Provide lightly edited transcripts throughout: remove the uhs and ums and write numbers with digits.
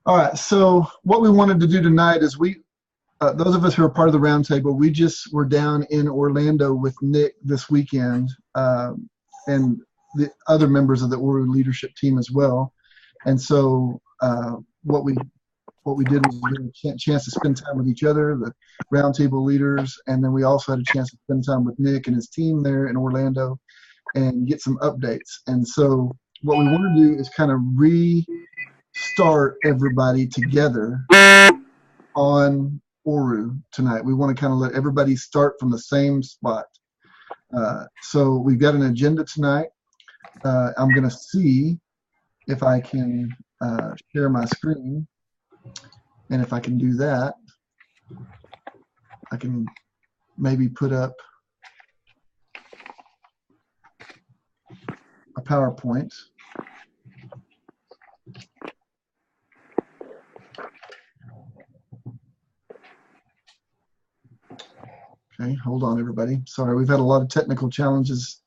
All right, so what we wanted to do tonight is those of us who are part of the roundtable, we just were down in Orlando with Nick this weekend, and the other members of the ORU leadership team as well. And so what we did was we had a chance to spend time with each other, the roundtable leaders, and then we also had a chance to spend time with Nick and his team there in Orlando and get some updates. And so what we want to do is kind of restart everybody together on ORU tonight. We want to kind of let everybody start from the same spot. So we've got an agenda tonight. I'm going to see if I can share my screen. And if I can do that, I can maybe put up a PowerPoint. Okay, hold on, everybody. Sorry, we've had a lot of technical challenges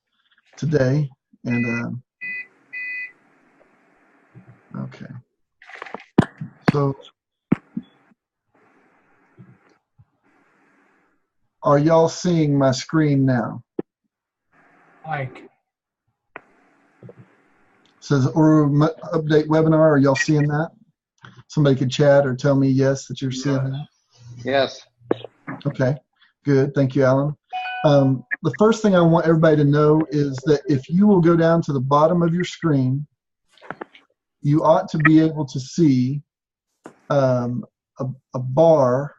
today. And okay. So are y'all seeing my screen now? Mike. It says ORU Update Webinar. Are y'all seeing that? Somebody could chat or tell me yes that you're seeing that. Yes. Okay, good. Thank you, Alan. The first thing I want everybody to know is that if you will go down to the bottom of your screen, you ought to be able to see a bar,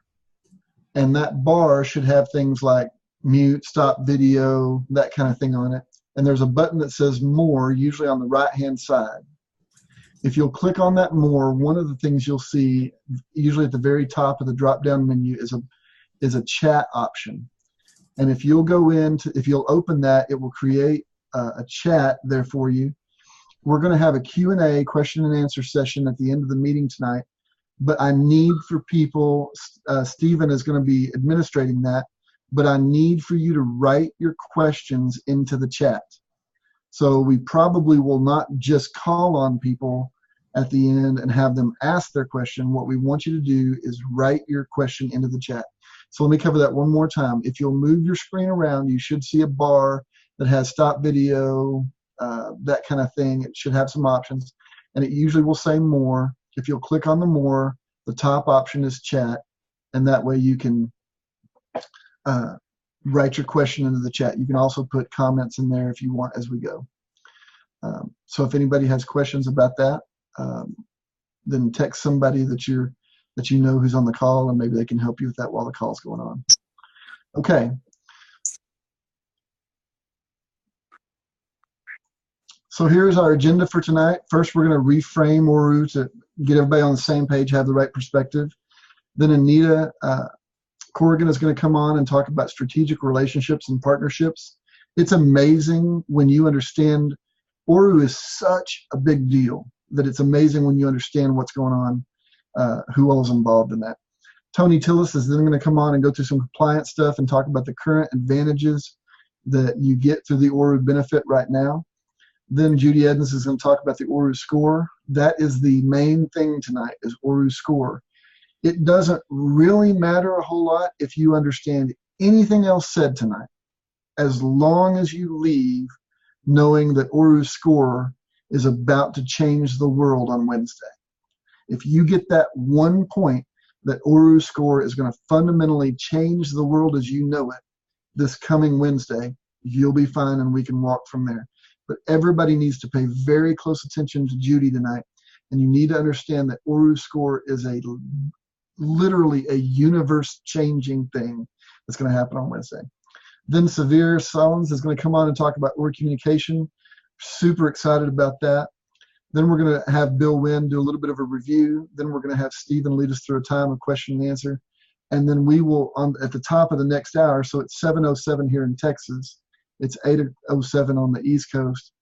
and that bar should have things like mute, stop video, that kind of thing on it. And there's a button that says more, usually on the right-hand side. If you'll click on that more, one of the things you'll see, usually at the very top of the drop-down menu, is a chat option. And if you'll go if you'll open that, it will create a chat there for you. We're going to have a Q&A, question and answer session at the end of the meeting tonight. But I need for people, Stephen is going to be administrating that, but I need for you to write your questions into the chat. So we probably will not just call on people at the end and have them ask their question. What we want you to do is write your question into the chat. So let me cover that one more time. If you'll move your screen around, you should see a bar that has stop video, that kind of thing. It should have some options, and it usually will say more. If you'll click on the more, the top option is chat, and that way you can write your question into the chat. You can also put comments in there if you want as we go. So if anybody has questions about that, then text somebody that you know who's on the call, and maybe they can help you with that while the call's going on. Okay. So here's our agenda for tonight. First, we're going to reframe ORU to get everybody on the same page, have the right perspective. Then Anita Corrigan is going to come on and talk about strategic relationships and partnerships. It's amazing when you understand ORU is such a big deal that it's amazing when you understand what's going on, who all is involved in that. Tony Tillis is then going to come on and go through some compliance stuff and talk about the current advantages that you get through the ORU benefit right now. Then Judy Edens is going to talk about the ORU score. That is the main thing tonight, is ORU score. It doesn't really matter a whole lot if you understand anything else said tonight, as long as you leave knowing that ORU score is about to change the world on Wednesday. If you get that one point, that ORU score is going to fundamentally change the world as you know it this coming Wednesday, you'll be fine and we can walk from there. But everybody needs to pay very close attention to Judy tonight, and you need to understand that ORU score is literally a universe-changing thing that's going to happen on Wednesday. Then Severe Solons is going to come on and talk about ORU communication. Super excited about that. Then we're going to have Bill Wynn do a little bit of a review. Then we're going to have Stephen lead us through a time of question and answer. And then we will, at the top of the next hour, so it's 7:07 here in Texas, it's 8:07 on the East Coast,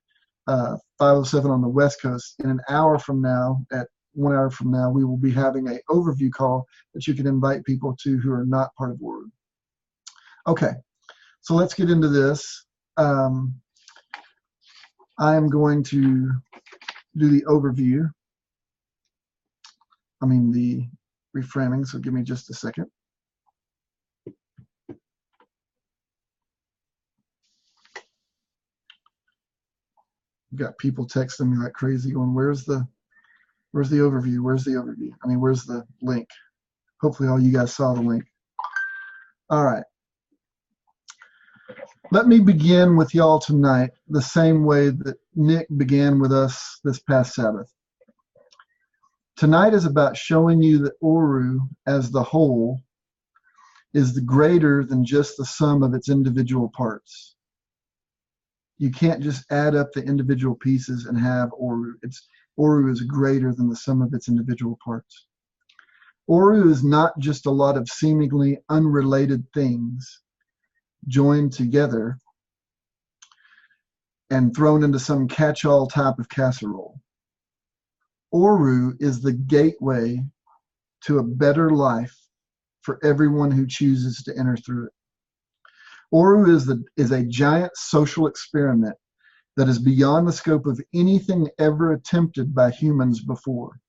5:07 on the West Coast. In an hour from now, at 1 hour from now, we will be having an overview call that you can invite people to who are not part of ORU. Okay, so let's get into this. I am going to do the overview. the reframing, so give me just a second. We've got people texting me like crazy going, where's the overview? Where's the overview? Where's the link? Hopefully all you guys saw the link. All right. Let me begin with y'all tonight the same way that Nick began with us this past Sabbath. Tonight is about showing you that ORU as the whole is greater than just the sum of its individual parts. You can't just add up the individual pieces and have ORU. ORU is greater than the sum of its individual parts. ORU is not just a lot of seemingly unrelated things joined together and thrown into some catch-all type of casserole. ORU is the gateway to a better life for everyone who chooses to enter through it. ORU is a giant social experiment that is beyond the scope of anything ever attempted by humans before.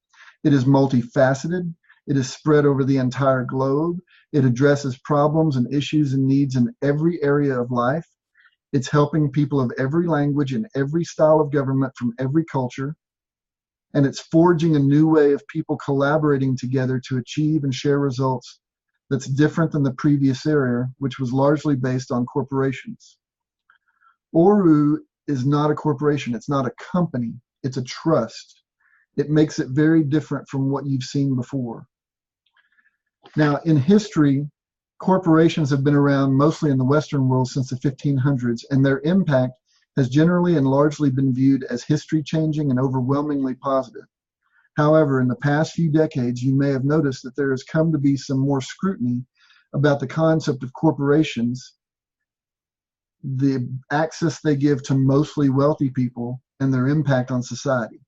It is multifaceted. It is spread over the entire globe. It addresses problems and issues and needs in every area of life. It's helping people of every language and every style of government from every culture. And it's forging a new way of people collaborating together to achieve and share results that's different than the previous era, which was largely based on corporations. ORU is not a corporation. It's not a company. It's a trust. It makes it very different from what you've seen before. Now, in history, corporations have been around mostly in the Western world since the 1500s, and their impact has generally and largely been viewed as history-changing and overwhelmingly positive. However, in the past few decades, you may have noticed that there has come to be some more scrutiny about the concept of corporations, the access they give to mostly wealthy people, and their impact on society.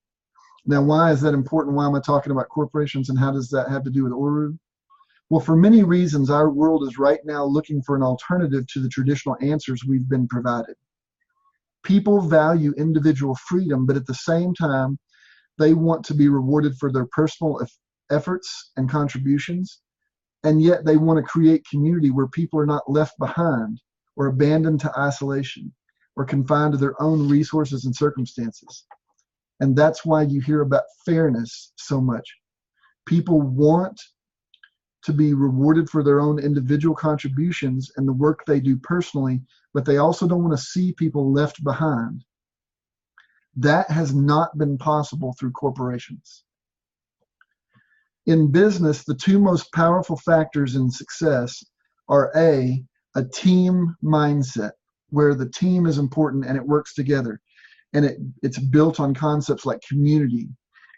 Now, why is that important? Why am I talking about corporations, and how does that have to do with ORU? Well, for many reasons, our world is right now looking for an alternative to the traditional answers we've been provided. People value individual freedom, but at the same time, they want to be rewarded for their personal efforts and contributions, and yet they want to create community where people are not left behind or abandoned to isolation or confined to their own resources and circumstances. And that's why you hear about fairness so much. People want to be rewarded for their own individual contributions and the work they do personally, but they also don't want to see people left behind. That has not been possible through corporations. In business, the two most powerful factors in success are a team mindset, where the team is important and it works together. And it's built on concepts like community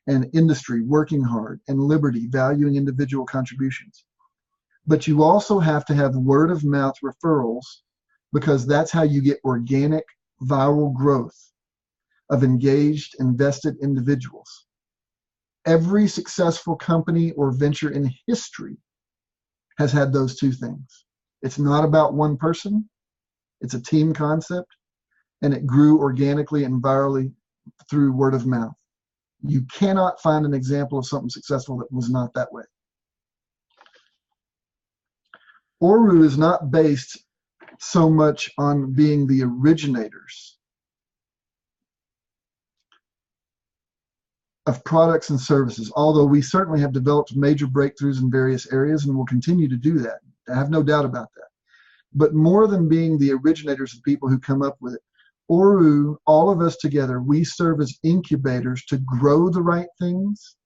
and industry, working hard, and liberty, valuing individual contributions. But you also have to have word of mouth referrals, because that's how you get organic, viral growth of engaged, invested individuals. Every successful company or venture in history has had those two things. It's not about one person. It's a team concept, and it grew organically and virally through word of mouth. You cannot find an example of something successful that was not that way. ORU is not based so much on being the originators of products and services, although we certainly have developed major breakthroughs in various areas and will continue to do that. I have no doubt about that. But more than being the originators of people who come up with it, ORU, all of us together, we serve as incubators to grow the right things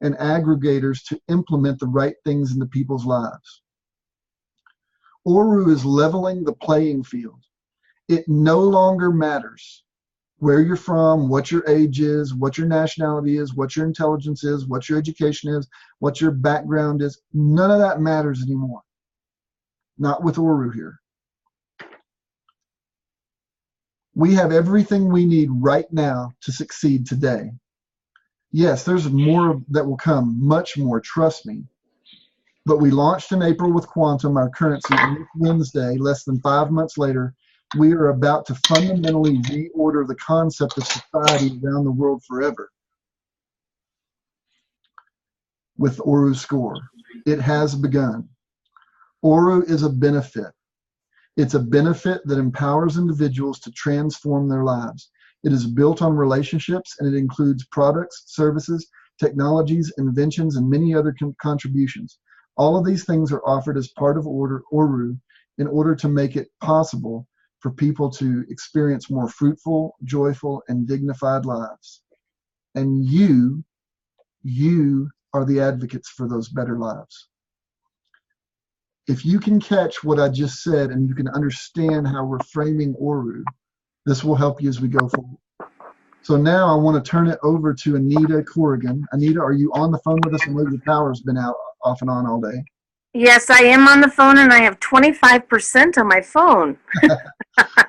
and aggregators to implement the right things into people's lives. ORU is leveling the playing field. It no longer matters where you're from, what your age is, what your nationality is, what your intelligence is, what your education is, what your background is. None of that matters anymore. Not with ORU here. We have everything we need right now to succeed today. Yes, there's more that will come, much more, trust me. But we launched in April with Quantum, our currency, and this Wednesday, less than 5 months later, we are about to fundamentally reorder the concept of society around the world forever. with ORU Score. It has begun. ORU is a benefit. It's a benefit that empowers individuals to transform their lives. It is built on relationships, and it includes products, services, technologies, inventions, and many other contributions. All of these things are offered as part of ORU in order to make it possible for people to experience more fruitful, joyful, and dignified lives. And you are the advocates for those better lives. If you can catch what I just said and you can understand how we're framing ORU, this will help you as we go forward. So now I want to turn it over to Anita Corrigan. Anita, are you on the phone with us? I know your power's been out off and on all day. Yes, I am on the phone, and I have 25% on my phone.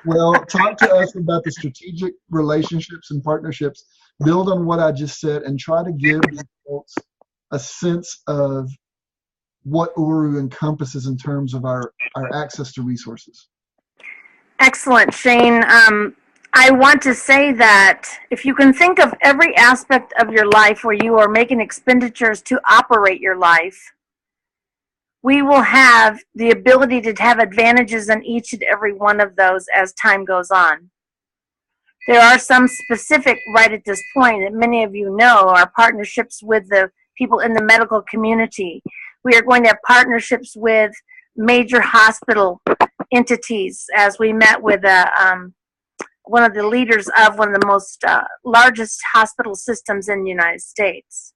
Well, talk to us about the strategic relationships and partnerships. Build on what I just said and try to give folks a sense of what ORU encompasses in terms of our access to resources. Excellent, Shane. I want to say that if you can think of every aspect of your life where you are making expenditures to operate your life, we will have the ability to have advantages in each and every one of those as time goes on. There are some specific right at this point that many of you know are partnerships with the people in the medical community. We are going to have partnerships with major hospital entities, as we met with one of the leaders of one of the most largest hospital systems in the United States.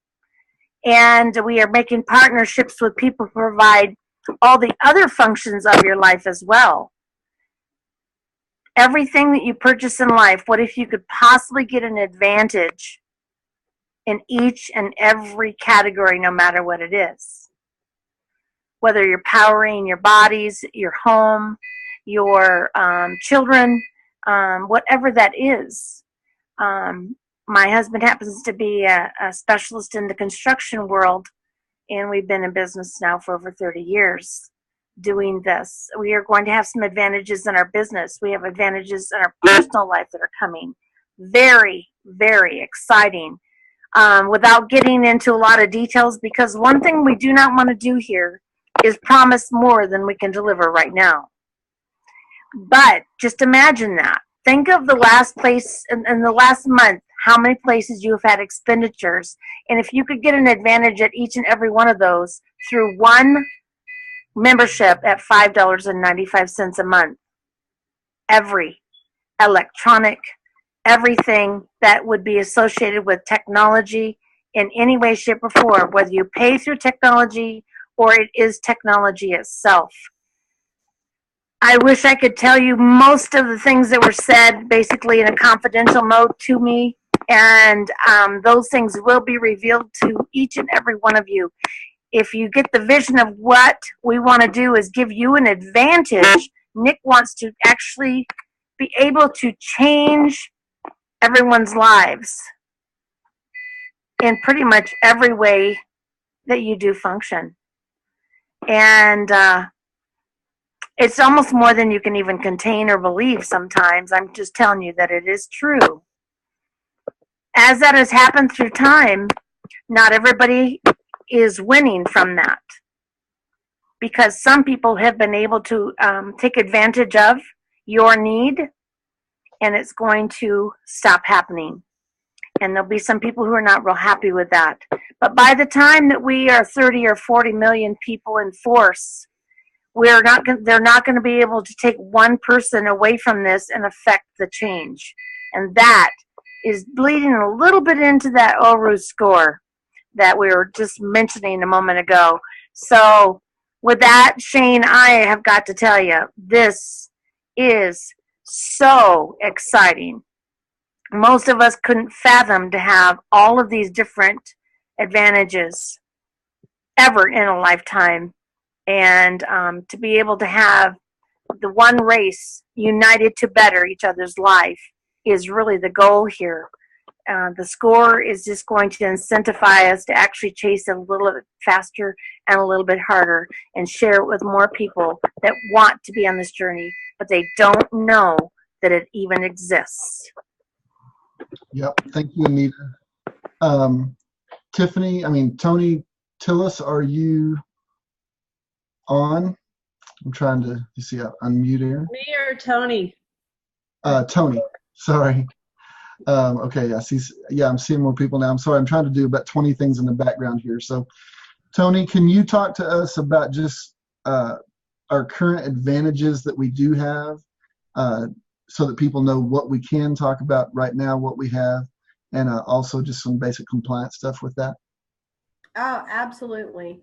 And we are making partnerships with people who provide all the other functions of your life as well. Everything that you purchase in life, what if you could possibly get an advantage in each and every category, no matter what it is? Whether you're powering your bodies, your home, your children, whatever that is. My husband happens to be a specialist in the construction world, and we've been in business now for over 30 years doing this. We are going to have some advantages in our business. We have advantages in our personal life that are coming. Very, very exciting. Without getting into a lot of details, because one thing we do not want to do here is promise more than we can deliver right now. But just imagine that. Think of the last place in the last month, how many places you have had expenditures. And if you could get an advantage at each and every one of those through one membership at $5.95 a month, every electronic, everything that would be associated with technology in any way, shape, or form, whether you pay through technology or it is technology itself. I wish I could tell you most of the things that were said basically in a confidential mode to me, and those things will be revealed to each and every one of you. If you get the vision of what we want to do is give you an advantage, Nick wants to actually be able to change everyone's lives in pretty much every way that you do function. And it's almost more than you can even contain or believe sometimes. I'm just telling you that it is true. As that has happened through time, not everybody is winning from that, because some people have been able to take advantage of your need, and it's going to stop happening. And there'll be some people who are not real happy with that. But by the time that we are 30 or 40 million people in force, they're not going to be able to take one person away from this and affect the change. And that is bleeding a little bit into that ORU score that we were just mentioning a moment ago. So with that, Shane, I have got to tell you, this is so exciting. Most of us couldn't fathom to have all of these different advantages ever in a lifetime. And to be able to have the one race united to better each other's life is really the goal here. The score is just going to incentivize us to actually chase it a little bit faster and a little bit harder and share it with more people that want to be on this journey, but they don't know that it even exists. Yep. Thank you, Anita. Tony, Tillis, are you on? I'm trying to see, unmute here. Me or Tony? Tony, sorry. Okay, I see. Yeah, I'm seeing more people now. I'm sorry. I'm trying to do about 20 things in the background here. So, Tony, can you talk to us about just our current advantages that we do have, so that people know what we can talk about right now, what we have, and also just some basic compliance stuff with that? Oh, absolutely.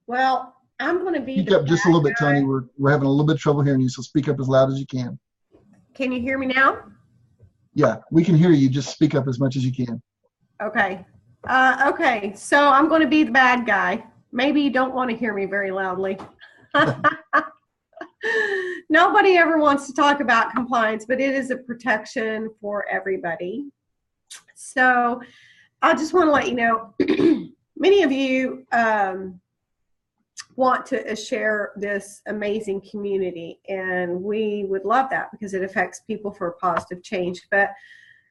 Well, I'm going to be Speak the up just a little bit, bad guy. Tony. We're having a little bit of trouble hearing you, so speak up as loud as you can. Can you hear me now? Yeah, we can hear you. Just speak up as much as you can. Okay. Okay, so I'm going to be the bad guy. Maybe you don't want to hear me very loudly. Nobody ever wants to talk about compliance, but it is a protection for everybody. So I just want to let you know, many of you want to share this amazing community, and we would love that because it affects people for a positive change. But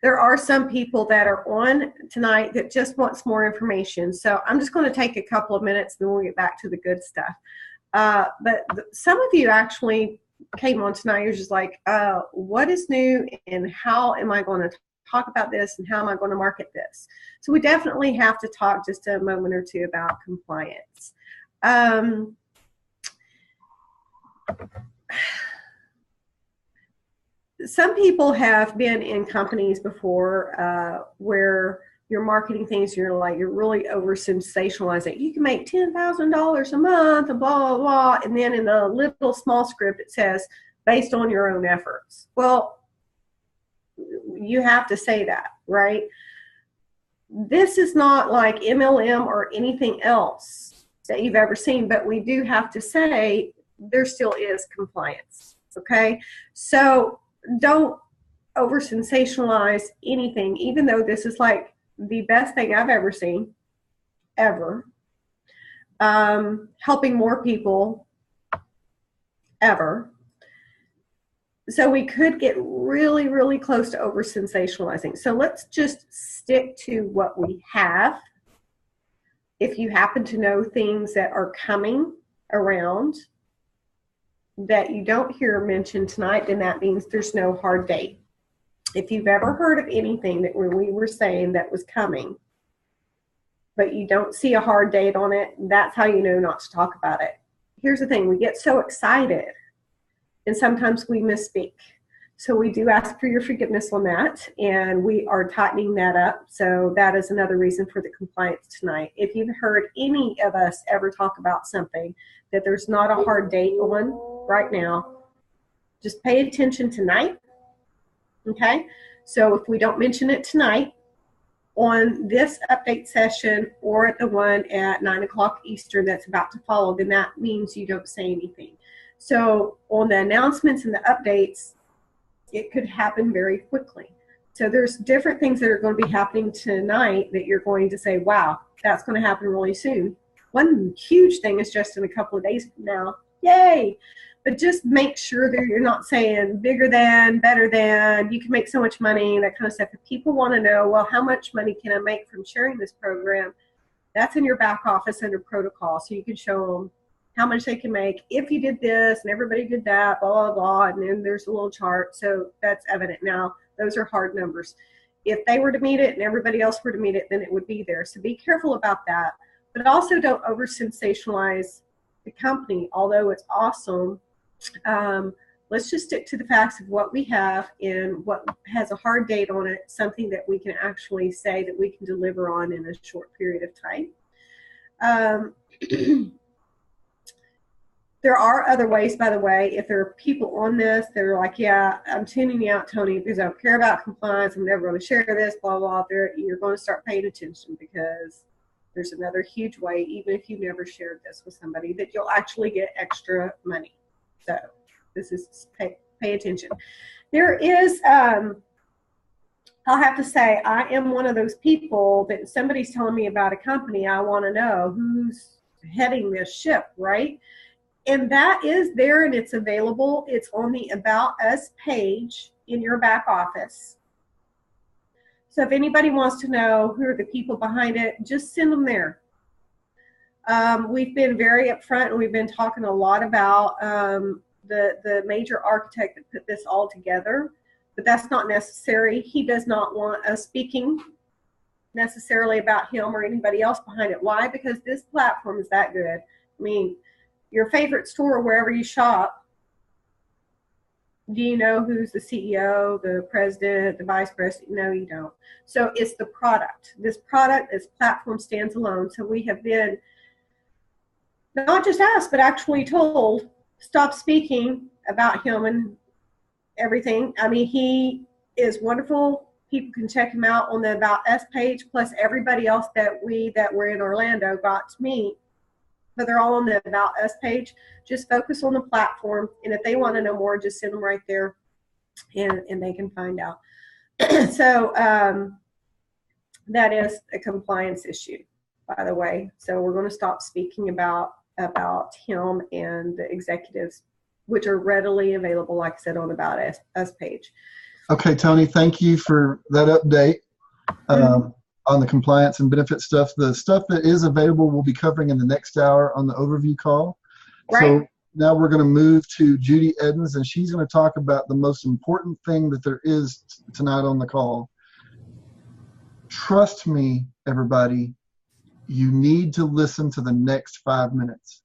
there are some people that are on tonight that just want some more information. So I'm just going to take a couple of minutes, and then we'll get back to the good stuff. But some of you actually came on tonight. You're just like, what is new, and how am I going to talk about this, and how am I going to market this? So we definitely have to talk just a moment or two about compliance. Some people have been in companies before where you're marketing things, you're really over sensationalizing. You can make $10,000 a month and blah, blah, blah. And then in the little small script, it says, based on your own efforts. Well, you have to say that, right? This is not like MLM or anything else that you've ever seen, but we do have to say there still is compliance, okay? So don't over sensationalize anything, even though this is like the best thing I've ever seen, ever. Helping more people ever. So we could get really, really close to over sensationalizing. So let's just stick to what we have. If you happen to know things that are coming around that you don't hear mentioned tonight, then that means there's no hard date. If you've ever heard of anything that we were saying that was coming, but you don't see a hard date on it, that's how you know not to talk about it. Here's the thing, we get so excited, and sometimes we misspeak. So we do ask for your forgiveness on that, and we are tightening that up. So that is another reason for the compliance tonight. If you've heard any of us ever talk about something that there's not a hard date on right now, just pay attention tonight, okay? So if we don't mention it tonight on this update session or the one at 9 o'clock Eastern that's about to follow, then that means you don't say anything. So on the announcements and the updates, it could happen very quickly. So there's different things that are going to be happening tonight that you're going to say, wow, that's going to happen really soon. One huge thing is just in a couple of days from now. Yay! But just make sure that you're not saying bigger than, better than, you can make so much money, that kind of stuff. If people want to know, well, how much money can I make from sharing this program? That's in your back office under protocol. So you can show them how much they can make if you did this and everybody did that, blah, blah, blah, and then there's a little chart. So that's evident. Now, those are hard numbers. If they were to meet it and everybody else were to meet it, then it would be there. So be careful about that. But also don't over sensationalize the company, although it's awesome. Let's just stick to the facts of what we have and what has a hard date on it, something that we can actually say that we can deliver on in a short period of time. There are other ways, by the way. If there are people on this that are like, yeah, I'm tuning you out, Tony, because I don't care about compliance, I'm never going to share this, blah, blah, blah, you're going to start paying attention, because there's another huge way, even if you never shared this with somebody, that you'll actually get extra money. So this is pay attention. There is, I'll have to say, I am one of those people that somebody's telling me about a company, I want to know who's heading this ship, right? And that is there, and it's available. It's on the About Us page in your back office. So if anybody wants to know who are the people behind it, just send them there. We've been very upfront, and we've been talking a lot about the major architect that put this all together, but that's not necessary. He does not want us speaking necessarily about him or anybody else behind it. Why? Because this platform is that good. I mean, your favorite store, wherever you shop, do you know who's the CEO, the president, the vice president? No, you don't. So it's the product. This platform stands alone. So we have been, not just asked, but actually told, stop speaking about him and everything. I mean, he is wonderful. People can check him out on the About Us page, plus everybody else that were in Orlando got to meet. But they're all on the About Us page. Just focus on the platform, and if they want to know more, just send them right there, and they can find out. So that is a compliance issue, by the way. So we're going to stop speaking about him and the executives, which are readily available, like I said, on the About Us page. Okay, Tony, thank you for that update. On the compliance and benefit stuff. The stuff that is available we'll be covering in the next hour on the overview call. Right. So now we're going to move to Judy Edens, and she's going to talk about the most important thing that there is tonight on the call. Trust me, everybody, you need to listen to the next 5 minutes.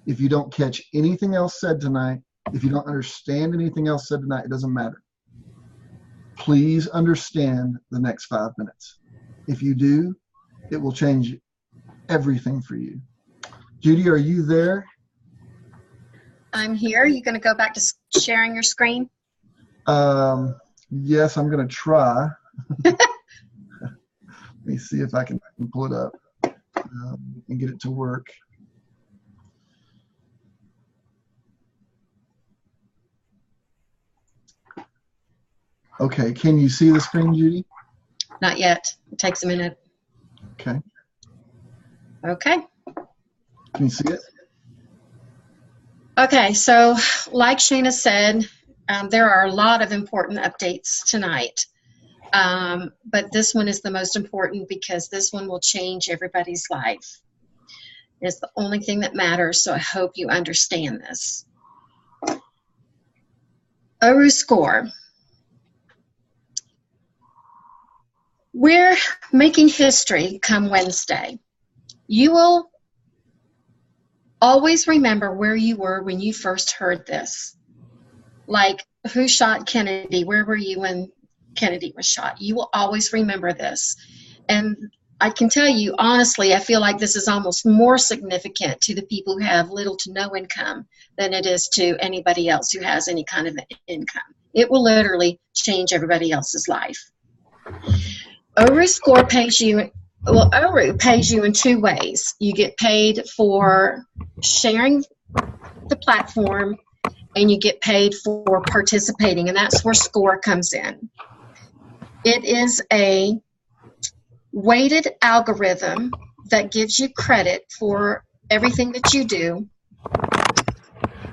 If you don't catch anything else said tonight, if you don't understand anything else said tonight, it doesn't matter. Please understand the next 5 minutes. If you do, it will change everything for you. Judy, are you there? I'm here. You going to go back to sharing your screen? Yes, I'm going to try. Let me see if I can pull it up and get it to work. Okay, can you see the screen, Judy? Not yet. It takes a minute. Okay. Okay. Can you see it? Okay, so like Shana said, there are a lot of important updates tonight. But this one is the most important because this one will change everybody's life. It's the only thing that matters, so I hope you understand this. ORU score. We're making history come Wednesday. You will always remember where you were when you first heard this. Like, who shot Kennedy? Where were you when Kennedy was shot? You will always remember this. And I can tell you, honestly, I feel like this is almost more significant to the people who have little to no income than it is to anybody else who has any kind of income. It will literally change everybody else's life. ORU score pays you, well, ORU pays you in two ways. You get paid for sharing the platform, and you get paid for participating, and that's where score comes in. It is a weighted algorithm that gives you credit for everything that you do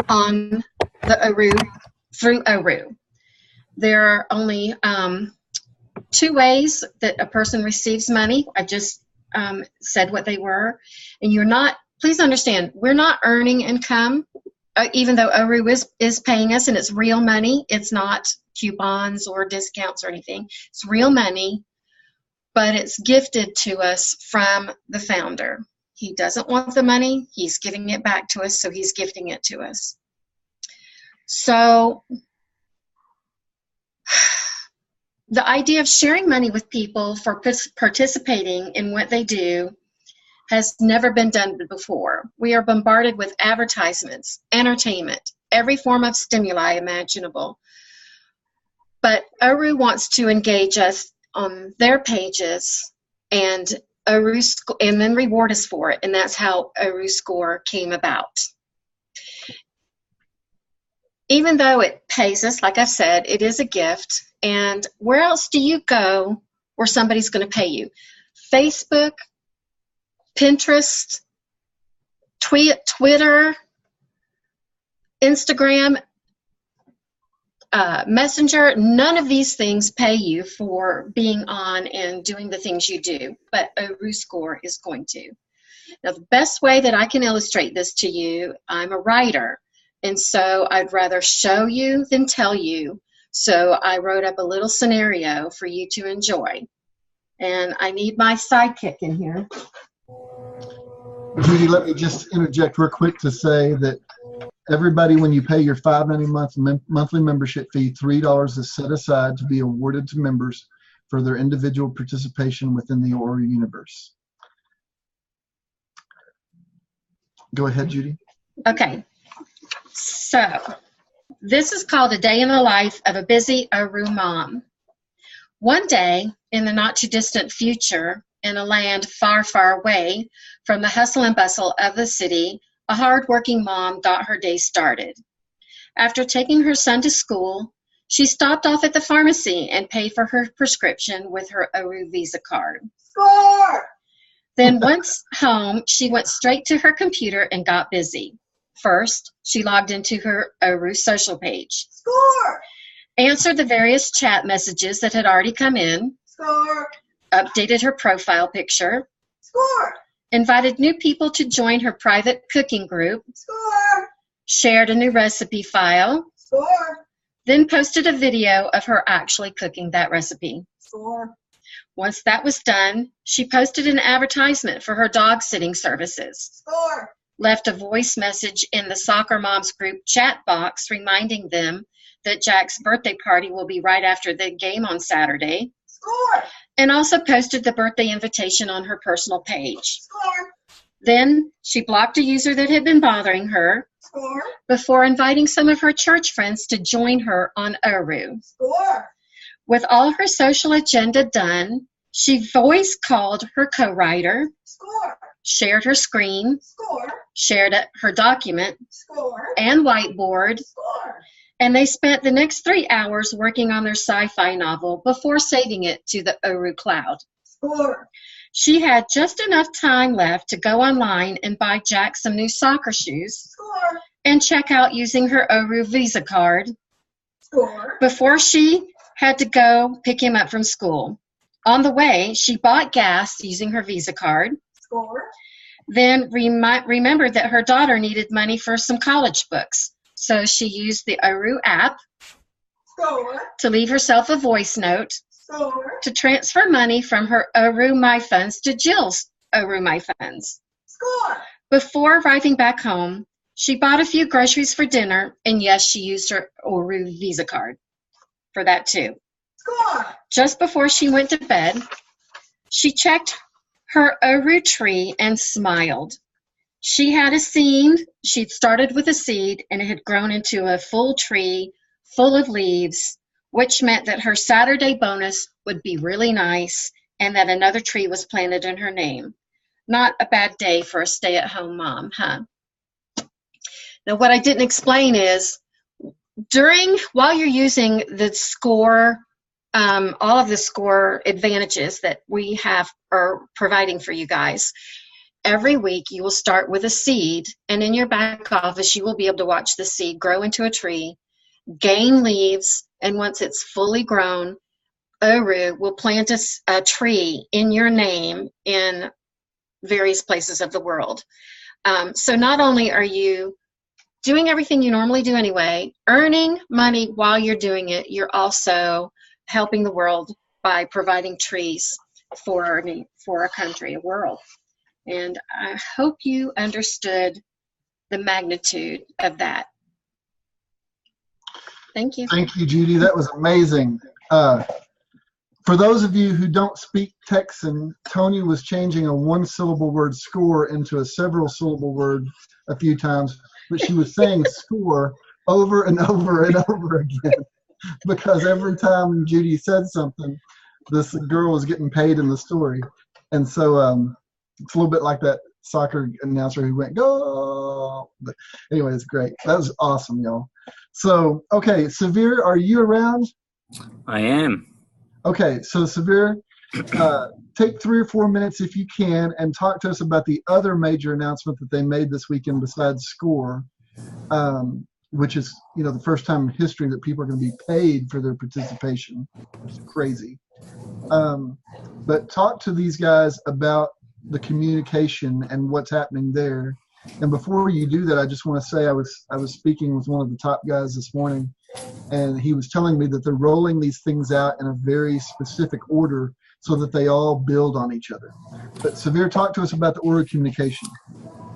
on the ORU, through ORU. There are only two ways that a person receives money. I just said what they were. And you're not, please understand, we're not earning income, even though ORU is paying us, and it's real money. It's not coupons or discounts or anything. It's real money, but it's gifted to us from the founder. He doesn't want the money. He's giving it back to us, so he's gifting it to us. So the idea of sharing money with people for participating in what they do has never been done before. We are bombarded with advertisements, entertainment, every form of stimuli imaginable. But ORU wants to engage us on their pages and then reward us for it, and that's how ORU score came about. Even though it pays us, like I've said, it is a gift. And where else do you go where somebody's going to pay you? Facebook, Pinterest, Twitter, Instagram, Messenger. None of these things pay you for being on and doing the things you do, but ORU score is going to. Now, the best way that I can illustrate this to you, I'm a writer, and so I'd rather show you than tell you. So I wrote up a little scenario for you to enjoy. And I need my sidekick in here. Judy, let me just interject real quick to say that everybody, when you pay your $5.90 monthly membership fee, $3 is set aside to be awarded to members for their individual participation within the ORU universe. Go ahead, Judy. Okay. So this is called A Day in the Life of a Busy ORU Mom. One day, in the not-too-distant future, in a land far, far away from the hustle and bustle of the city, a hard-working mom got her day started. After taking her son to school, she stopped off at the pharmacy and paid for her prescription with her ORU Visa card. Score! Then once home, she went straight to her computer and got busy. First, she logged into her ORU social page. Score! Answered the various chat messages that had already come in. Score! Updated her profile picture. Score! Invited new people to join her private cooking group. Score! Shared a new recipe file. Score! Then posted a video of her actually cooking that recipe. Score! Once that was done, she posted an advertisement for her dog sitting services. Score! Left a voice message in the Soccer Moms group chat box reminding them that Jack's birthday party will be right after the game on Saturday. Score! And also posted the birthday invitation on her personal page. Score! Then she blocked a user that had been bothering her Score! before inviting some of her church friends to join her on ORU. Score! With all her social agenda done, she voice called her co-writer, Score! shared her screen, Score! shared her document Score! and whiteboard, Score! and they spent the next 3 hours working on their sci-fi novel before saving it to the ORU cloud. Score! She had just enough time left to go online and buy Jack some new soccer shoes Score! and check out using her ORU Visa card Score! before she had to go pick him up from school. On the way, she bought gas using her Visa card, Score! then remembered that her daughter needed money for some college books. So she used the ORU app Score! to leave herself a voice note Score! to transfer money from her ORU My Funds to Jill's ORU My Funds. Score! Before arriving back home, she bought a few groceries for dinner, and yes, she used her ORU Visa card for that too. Score! Just before she went to bed, she checked her ORU tree and smiled. She had a seed. She'd started with a seed, and it had grown into a full tree full of leaves, which meant that her Saturday bonus would be really nice and that another tree was planted in her name. Not a bad day for a stay-at-home mom, huh? Now, what I didn't explain is while you're using the score, all of the score advantages that we are providing for you guys, every week you will start with a seed, and in your back office you will be able to watch the seed grow into a tree, gain leaves, and once it's fully grown, ORU will plant a tree in your name in various places of the world. So not only are you doing everything you normally do anyway, earning money while you're doing it, you're also helping the world by providing trees for our country, a world. And I hope you understood the magnitude of that. Thank you. Thank you, Judy. That was amazing. For those of you who don't speak Texan, Tony was changing a one-syllable word score into a several-syllable word a few times, but she was saying score over and over and over again because every time Judy said something, this girl was getting paid in the story. And so it's a little bit like that soccer announcer who went, go! But anyway, it's great. That was awesome, y'all. So, okay, Severe, are you around? I am. Okay, so Severe, take 3 or 4 minutes if you can and talk to us about the other major announcement that they made this weekend besides SCORE, which is, the first time in history that people are going to be paid for their participation. It's crazy. But talk to these guys about the communication and what's happening there. And before you do that, I just want to say I was speaking with one of the top guys this morning, and he was telling me that they're rolling these things out in a very specific order so that they all build on each other. But Severe, talk to us about the ORU communication.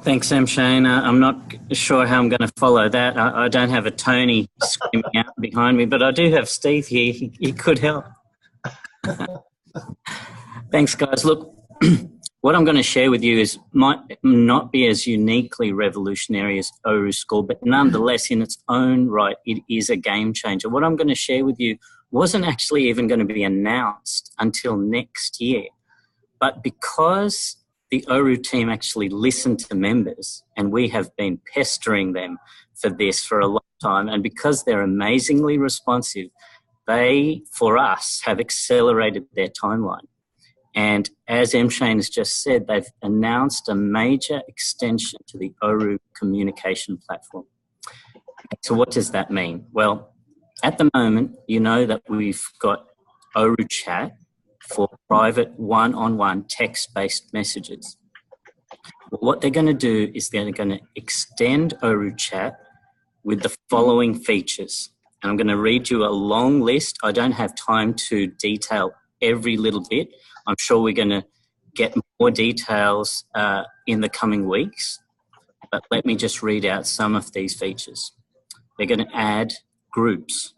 Thanks, Sam Shane. I'm not sure how I'm going to follow that. I don't have a Tony screaming out behind me, but I do have Steve here. He could help. Thanks, guys. Look, what I'm going to share with you might not be as uniquely revolutionary as ORU School, but nonetheless, in its own right, it is a game changer. What I'm going to share with you wasn't actually even going to be announced until next year. But because the ORU team actually listened to members, and we have been pestering them for this for a long time, and because they're amazingly responsive, they, for us, have accelerated their timeline. And as M. Shane has just said, they've announced a major extension to the ORU communication platform. So what does that mean? Well, at the moment, you know that we've got ORU Chat for private one-on-one text-based messages. What they're going to do is they're going to extend ORU Chat with the following features. And I'm going to read you a long list. I don't have time to detail every little bit. I'm sure we're going to get more details in the coming weeks. But let me just read out some of these features. They're going to add groups.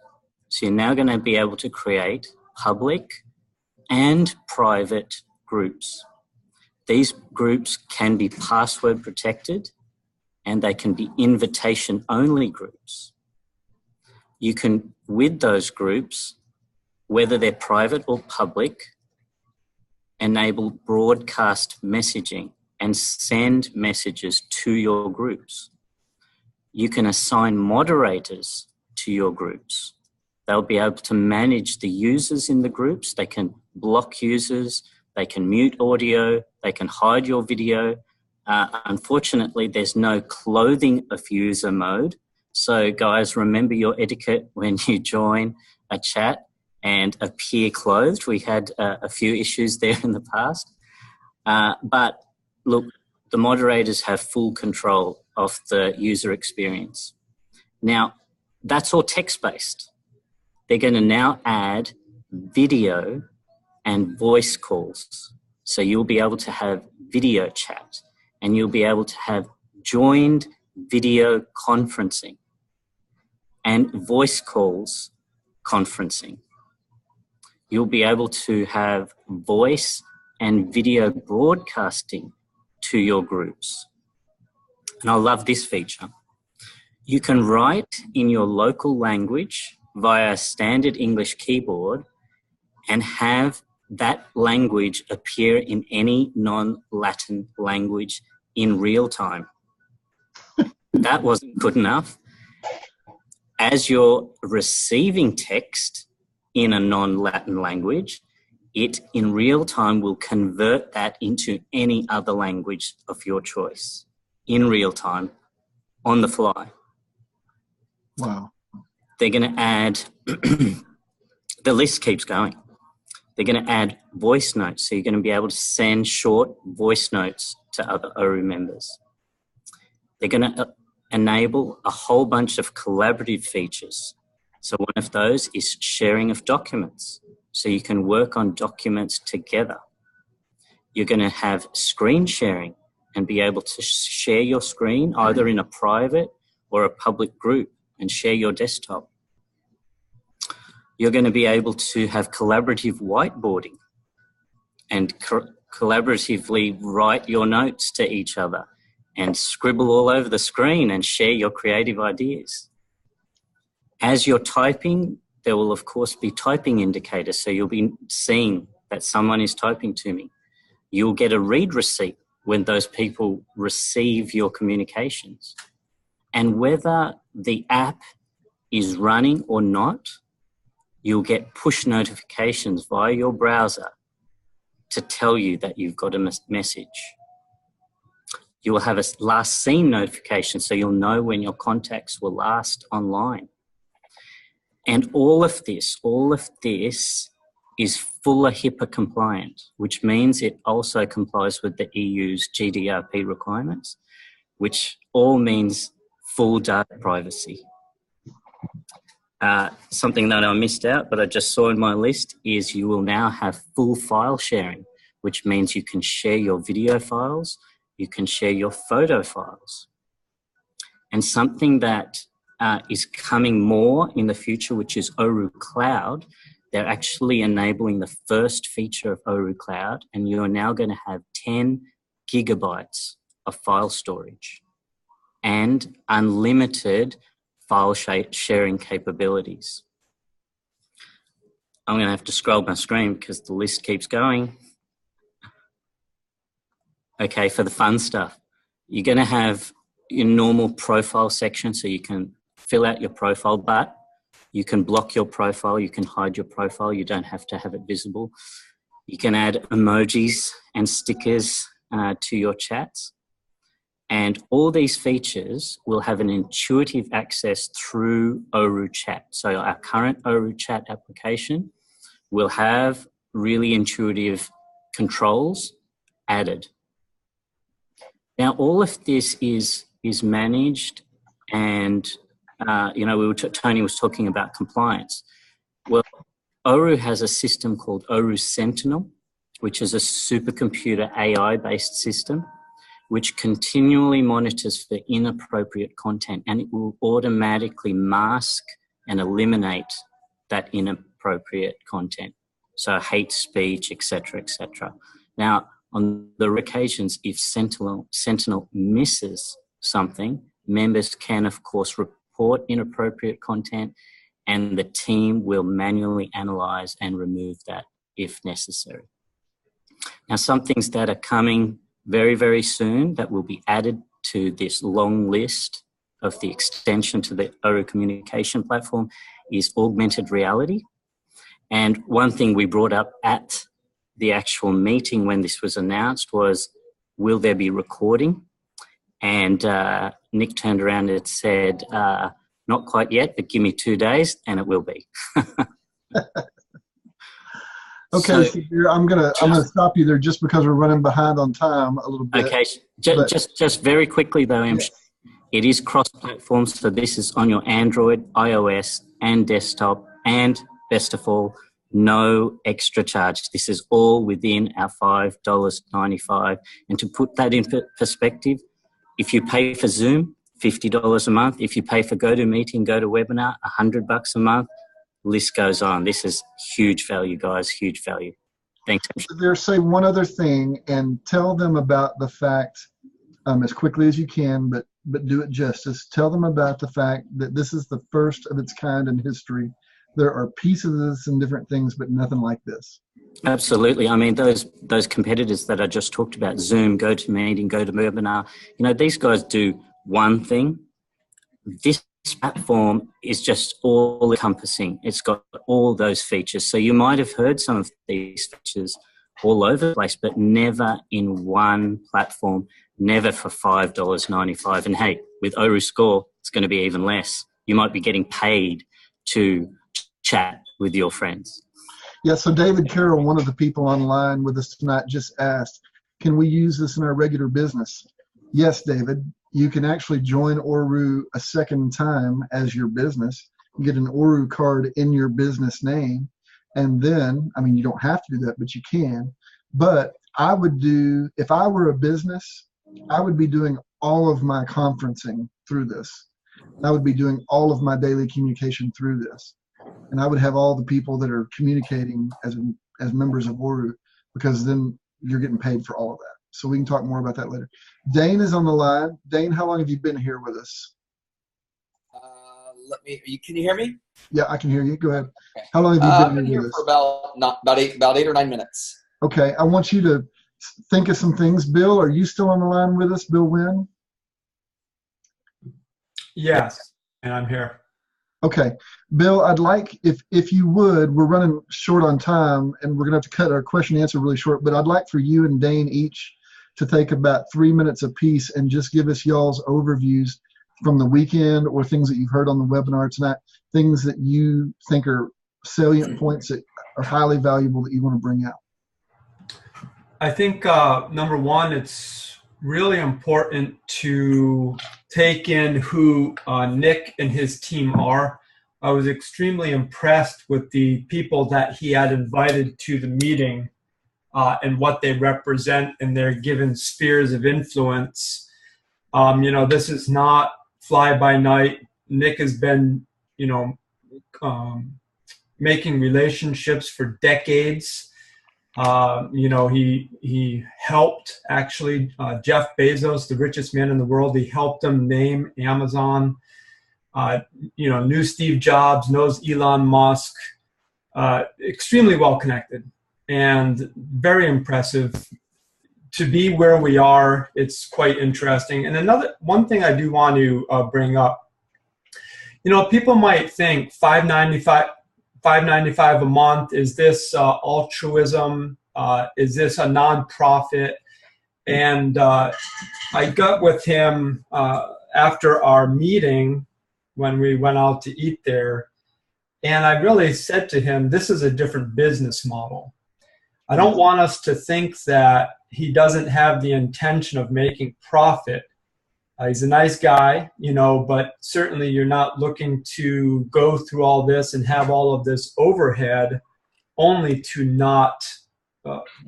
So you're now going to be able to create public and private groups. These groups can be password protected and they can be invitation only groups. You can, with those groups, whether they're private or public, enable broadcast messaging and send messages to your groups. You can assign moderators to your groups. They'll be able to manage the users in the groups. They can block users. They can mute audio. They can hide your video. Unfortunately, there's no clothing of user mode. So guys, remember your etiquette when you join a chat and appear clothed. We had a few issues there in the past. But look, the moderators have full control of the user experience. Now, that's all text-based. They're going to now add video and voice calls. So you'll be able to have video chat and you'll be able to have joined video conferencing and voice calls conferencing. You'll be able to have voice and video broadcasting to your groups. And I love this feature. You can write in your local language via a standard English keyboard and have that language appear in any non-Latin language in real time. That wasn't good enough. As you're receiving text in a non-Latin language, it in real time will convert that into any other language of your choice in real time on the fly. Wow. They're going to add, the list keeps going. They're going to add voice notes. So you're going to be able to send short voice notes to other ORU members. They're going to enable a whole bunch of collaborative features. So one of those is sharing of documents. So you can work on documents together. You're going to have screen sharing and be able to share your screen either in a private or a public group and share your desktop. You're going to be able to have collaborative whiteboarding and collaboratively write your notes to each other and scribble all over the screen and share your creative ideas. As you're typing, there will of course be typing indicators, so you'll be seeing that someone is typing to me. You'll get a read receipt when those people receive your communications. And whether the app is running or not, you'll get push notifications via your browser to tell you that you've got a message. You will have a last seen notification, so you'll know when your contacts were last online. And all of this is fuller HIPAA compliant, which means it also complies with the EU's GDPR requirements, which all means full data privacy. Something that I missed out, but I just saw in my list, is you will now have full file sharing, which means you can share your video files, you can share your photo files. And something that is coming more in the future, which is ORU Cloud. They're actually enabling the first feature of ORU Cloud, and you are now going to have 10 gigabytes of file storage and unlimited file sharing capabilities. I'm going to have to scroll my screen because the list keeps going. Okay, for the fun stuff, you're going to have your normal profile section, so you can fill out your profile, but you can block your profile, you can hide your profile, you don't have to have it visible. You can add emojis and stickers to your chats. And all these features will have an intuitive access through ORU Chat. So our current ORU Chat application will have really intuitive controls added. Now, all of this is managed, and Tony was talking about compliance. Well, ORU has a system called ORU Sentinel, which is a supercomputer AI-based system, which continually monitors for inappropriate content, and it will automatically mask and eliminate that inappropriate content. So hate speech, etc., etc. Now, on the occasions, if Sentinel misses something, members can, of course, report inappropriate content, and the team will manually analyze and remove that if necessary. Now, some things that are coming very, very soon that will be added to this long list of the extension to the ORU communication platform is augmented reality. And one thing we brought up at the actual meeting when this was announced was, will there be recording? And Nick turned around and said, not quite yet, but give me 2 days and it will be. Okay, so I'm gonna stop you there just because we're running behind on time a little bit. Okay, just very quickly though, yes. It is cross-platform, so this is on your Android, iOS, and desktop, and best of all, no extra charge. This is all within our $5.95. And to put that in perspective, if you pay for Zoom, $50 a month. If you pay for GoToMeeting, GoToWebinar, $100 a month. List goes on. This is huge value, guys, huge value. Thanks. There, say one other thing and tell them about the fact, as quickly as you can, but do it justice. Tell them about the fact that this is the first of its kind in history. There are pieces of this and different things, but nothing like this. Absolutely. I mean, those competitors that I just talked about, Zoom, GoToMeeting, GoToWebinar, these guys do one thing. This platform is just all encompassing. It's got all those features. So you might have heard some of these features all over the place, but never in one platform, never for $5.95. And hey, with ORU Score, it's going to be even less. You might be getting paid to chat with your friends. Yeah, so David Carroll, one of the people online with us tonight, just asked, can we use this in our regular business? Yes, David. You can actually join ORU a second time as your business, get an ORU card in your business name, and then, I mean, you don't have to do that, but you can. But I would do, if I were a business, I would be doing all of my conferencing through this. I would be doing all of my daily communication through this. And I would have all the people that are communicating as members of ORU, because then you're getting paid for all of that. So we can talk more about that later. Dane is on the line. Dane, how long have you been here with us? Can you hear me? Yeah, I can hear you. Go ahead. Okay. How long have you I've been been here with for us? about 8 or 9 minutes. Okay, I want you to think of some things. Bill, are you still on the line with us? Bill Wynn? Yes, and I'm here. Okay, Bill, I'd like, if you would, we're running short on time and we're gonna have to cut our question and answer really short, but I'd like for you and Dane each to take about 3 minutes apiece and just give us y'all's overviews from the weekend or things that you've heard on the webinar tonight, things that you think are salient points that are highly valuable that you want to bring out? I think number one, it's really important to take in who Nick and his team are. I was extremely impressed with the people that he had invited to the meeting and what they represent in their given spheres of influence. This is not fly by night. Nick has been, making relationships for decades. He helped actually Jeff Bezos, the richest man in the world. He helped him name Amazon. Knew Steve Jobs, knows Elon Musk. Extremely well connected and very impressive. To be where we are, it's quite interesting. And one thing I do want to bring up, people might think $5.95 a month. Is this altruism? Is this a nonprofit? And I got with him after our meeting when we went out to eat there, and I really said to him, this is a different business model. I don't want us to think that he doesn't have the intention of making profit. He's a nice guy, but certainly you're not looking to go through all this and have all of this overhead only to not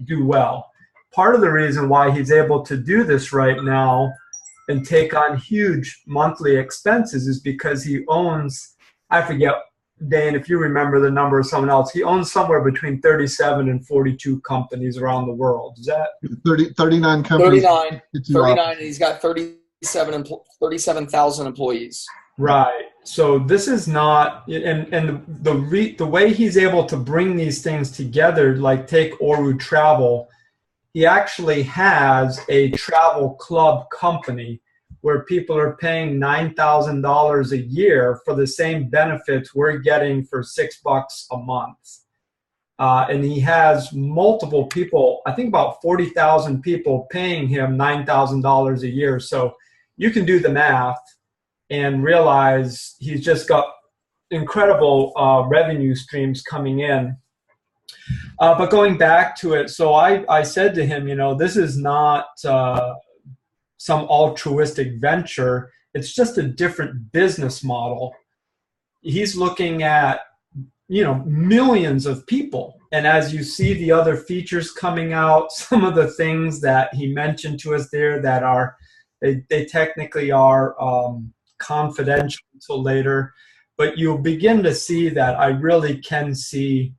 do well. Part of the reason why he's able to do this right now and take on huge monthly expenses is because he owns, I forget, Dane, if you remember the number of someone else, he owns somewhere between 37 and 42 companies around the world. Is that 39 companies? 39, and he's got 37,000 employees. Right. So this is not, and the way he's able to bring these things together, like take ORU Travel, he actually has a travel club company where people are paying $9,000 a year for the same benefits we're getting for $6 a month. And he has multiple people, I think about 40,000 people paying him $9,000 a year. So you can do the math and realize he's just got incredible revenue streams coming in. But going back to it, so I said to him, this is not some altruistic venture. It's just a different business model. He's looking at, millions of people. And as you see the other features coming out, some of the things that he mentioned to us there that are, they technically are confidential until later, but you'll begin to see that I really can see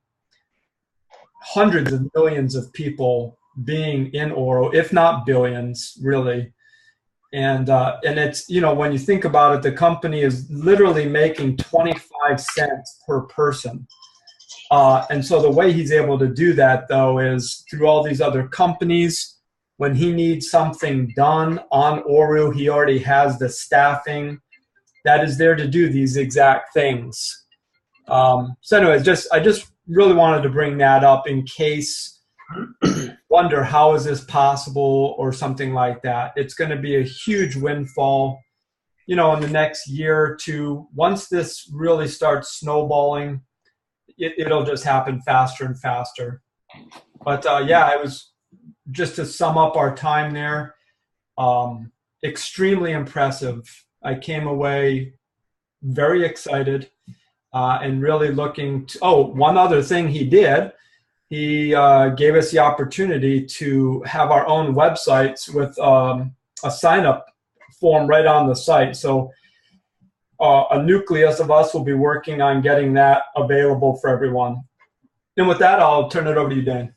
hundreds of millions of people being in ORU, if not billions, really. And it's, when you think about it, the company is literally making 25 cents per person. And so the way he's able to do that, though, is through all these other companies. When he needs something done on ORU, he already has the staffing that is there to do these exact things. So anyway, I just really wanted to bring that up in case wonder how is this possible or something like that. It's going to be a huge windfall, in the next year or two. Once this really starts snowballing, it'll just happen faster and faster. But it was just to sum up our time there. Extremely impressive. I came away very excited and really looking to, one other thing he did. He gave us the opportunity to have our own websites with a sign-up form right on the site. So a nucleus of us will be working on getting that available for everyone. And with that, I'll turn it over to you, Dan.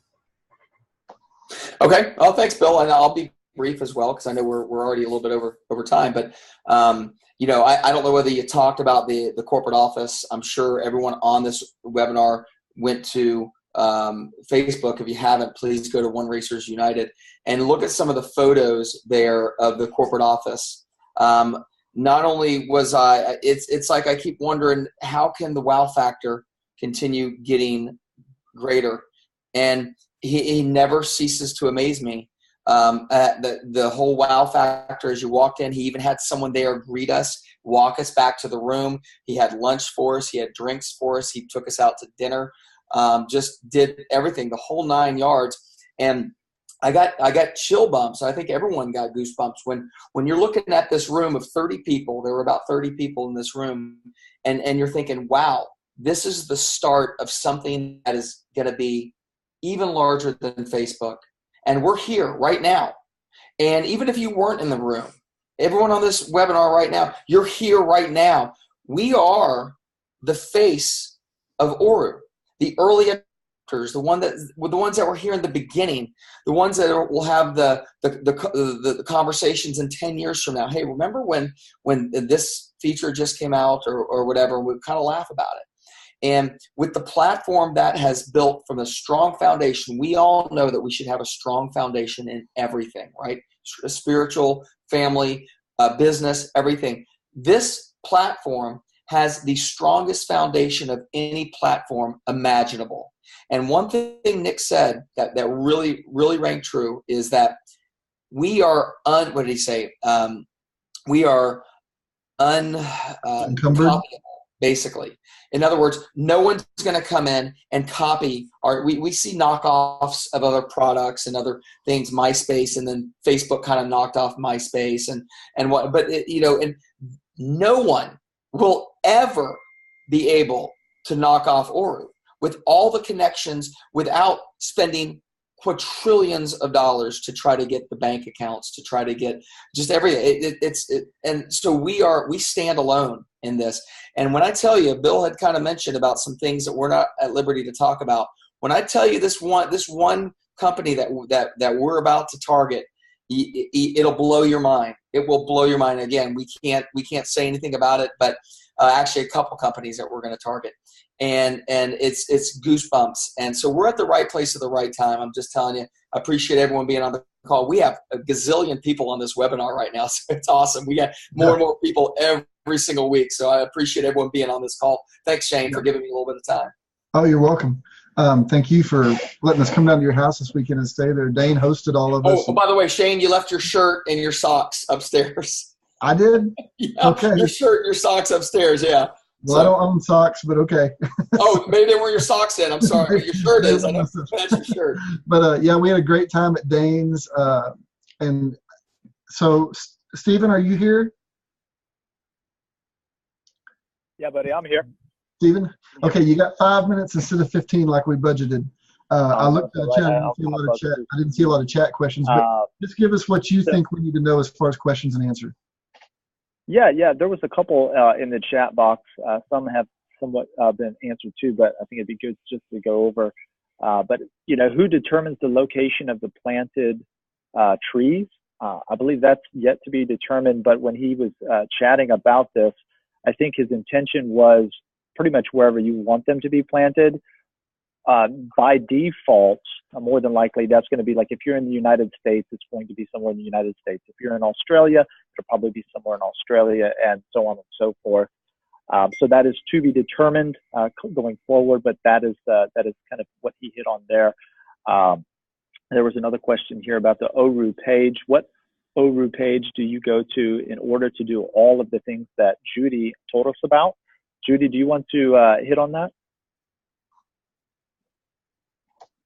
Okay. Well, thanks, Bill. And I'll be brief as well because I know we're already a little bit over time. But, I don't know whether you talked about the corporate office. I'm sure everyone on this webinar went to Facebook. If you haven't, please go to One Racers United and look at some of the photos there of the corporate office. Not only was it's like I keep wondering, how can the wow factor continue getting greater? And he never ceases to amaze me. The whole wow factor as you walked in. He even had someone there greet us, walk us back to the room. He had lunch for us. He had drinks for us. He took us out to dinner. Just did everything, the whole 9 yards. And I got chill bumps. I think everyone got goosebumps when you're looking at this room of 30 people. There were about 30 people in this room, and you're thinking, wow, this is the start of something that is going to be even larger than Facebook. And we're here right now. And even if you weren't in the room, everyone on this webinar right now, you're here right now. We are the face of ORU, the early adopters, the ones that were here in the beginning, the ones that will have the conversations in 10 years from now. Hey, remember when this feature just came out or whatever? We kind of laugh about it. And with the platform that has built from a strong foundation, we all know that we should have a strong foundation in everything, right? Spiritual, family, business, everything. This platform has the strongest foundation of any platform imaginable. And one thing Nick said that really, really rang true is that we are what did he say? We are uncopyable, basically. In other words, no one's going to come in and copy we see knockoffs of other products and other things, MySpace, and then Facebook kind of knocked off MySpace and what, but and no one will ever be able to knock off ORU with all the connections without spending quadrillions of dollars to try to get the bank accounts, to try to get just everything. And so we stand alone in this. And when I tell you, Bill had kind of mentioned about some things that we're not at liberty to talk about. When I tell you this one company that we're about to target, it'll blow your mind. It will blow your mind. Again, we can't say anything about it, but actually a couple companies that we're going to target. And it's goosebumps. And so we're at the right place at the right time. I'm just telling you, I appreciate everyone being on the call. We have a gazillion people on this webinar right now, so it's awesome. We got more and more people every single week. So I appreciate everyone being on this call. Thanks, Shane, for giving me a little bit of time. Oh, you're welcome. Thank you for letting us come down to your house this weekend and stay there. Dane hosted all of us. Oh, by the way, Shane, you left your shirt and your socks upstairs. I did? Yeah, okay. Your shirt and your socks upstairs, yeah. Well, I don't own socks, but okay. Oh, maybe they weren't your socks in. I'm sorry. Your shirt is. I know that's your shirt. But yeah, we had a great time at Dane's. And so, Stephen, are you here? Yeah, buddy, I'm here. Stephen? Okay, you got 5 minutes instead of 15 like we budgeted. I looked at the chat. I didn't see a lot of chat questions, but just give us what you think we need to know as far as questions and answers. Yeah, there was a couple in the chat box. Some have somewhat been answered too, but I think it'd be good just to go over. But who determines the location of the planted trees? I believe that's yet to be determined. But when he was chatting about this, I think his intention was pretty much wherever you want them to be planted. By default, more than likely, that's going to be like if you're in the United States, it's going to be somewhere in the United States. If you're in Australia, it'll probably be somewhere in Australia, and so on and so forth. So that is to be determined going forward, but that is kind of what he hit on there. There was another question here about the ORU page. What ORU page do you go to in order to do all of the things that Judy told us about? Judy, do you want to hit on that?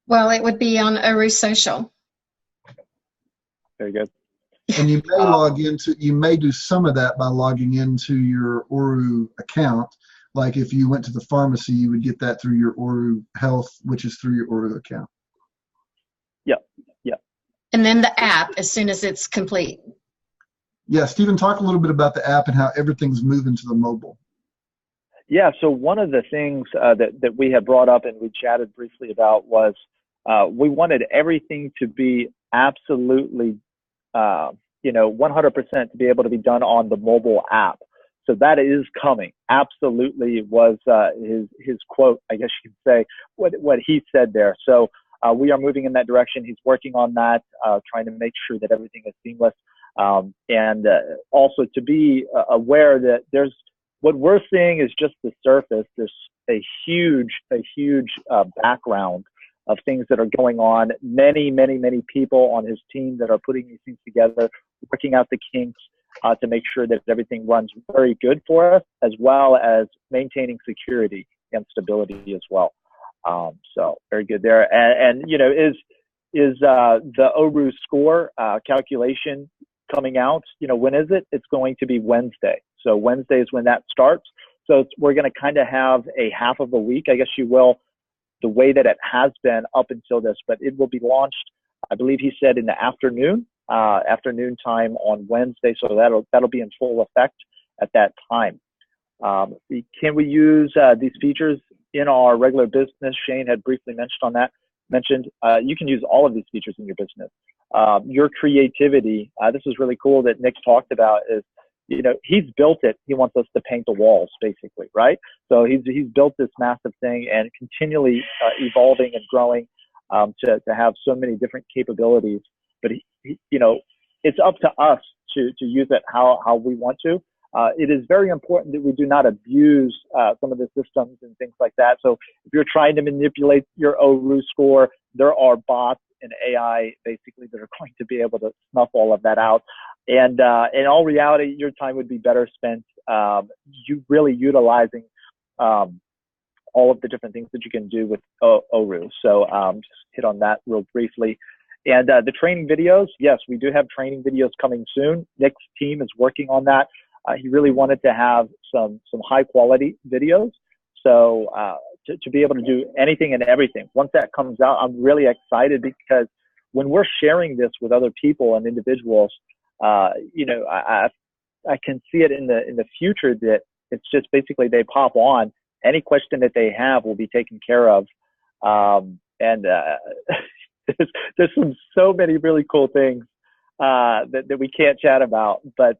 Well, it would be on ORU Social. Very good. And you may log into, you may do some of that by logging into your ORU account. Like if you went to the pharmacy, you would get that through your ORU Health, which is through your ORU account. Yep. And then the app as soon as it's complete. Yeah, Stephen, talk a little bit about the app and how everything's moving to the mobile. Yeah, so one of the things that we had brought up and we chatted briefly about was we wanted everything to be absolutely, 100% to be able to be done on the mobile app. So that is coming. Absolutely was his quote, I guess you could say, what he said there. So we are moving in that direction. He's working on that, trying to make sure that everything is seamless. And also to be aware that there's, what we're seeing is just the surface. There's a huge background of things that are going on. Many people on his team that are putting these things together, working out the kinks to make sure that everything runs very good for us, as well as maintaining security and stability as well. So very good there. And you know, is the ORU score calculation coming out? You know, when is it? It's going to be Wednesday. So Wednesday is when that starts. So we're going to kind of have a half of a week, I guess you will, the way that it has been up until this, but it will be launched, I believe he said, in the afternoon time on Wednesday. So that'll be in full effect at that time. Can we use these features in our regular business? Shane had briefly mentioned you can use all of these features in your business. Your creativity, this is really cool that Nick talked about, is, you know, he's built it. He wants us to paint the walls, basically, right? So he's built this massive thing and continually evolving and growing to have so many different capabilities. But he, you know, it's up to us to use it how we want to. It is very important that we do not abuse some of the systems and things like that. So if you're trying to manipulate your ORU score, there are bots and AI basically that are going to be able to snuff all of that out. And in all reality, your time would be better spent you really utilizing all of the different things that you can do with ORU. So just hit on that real briefly. And the training videos, yes, we do have training videos coming soon. Nick's team is working on that. He really wanted to have some high quality videos. So to be able to do anything and everything. Once that comes out, I'm really excited, because when we're sharing this with other people and individuals, you know, I can see it in the future that it's just basically they pop on. Any question that they have will be taken care of. There's so many really cool things that we can't chat about, but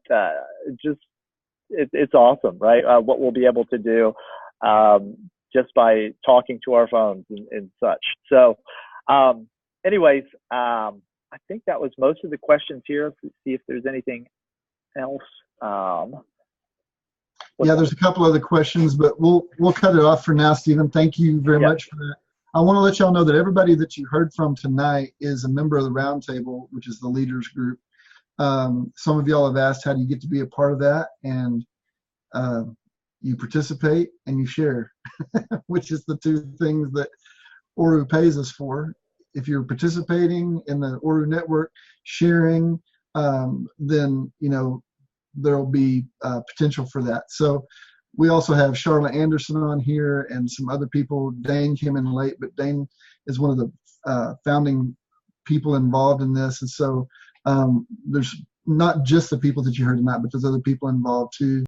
it's awesome, right? What we'll be able to do just by talking to our phones and such. So anyways, I think that was most of the questions here. Let's see if there's anything else. Yeah, there's a couple other questions, but we'll cut it off for now, Stephen. Thank you very much for that. I want to let y'all know that everybody that you heard from tonight is a member of the Roundtable, which is the leaders group. Some of y'all have asked, how do you get to be a part of that? And you participate and you share, which is the two things that ORU pays us for. If you're participating in the ORU network, sharing, then, you know, there'll be potential for that. So we also have Charlotte Anderson on here and some other people. Dane came in late, but Dane is one of the founding people involved in this. And so there's not just the people that you heard tonight, but there's other people involved too.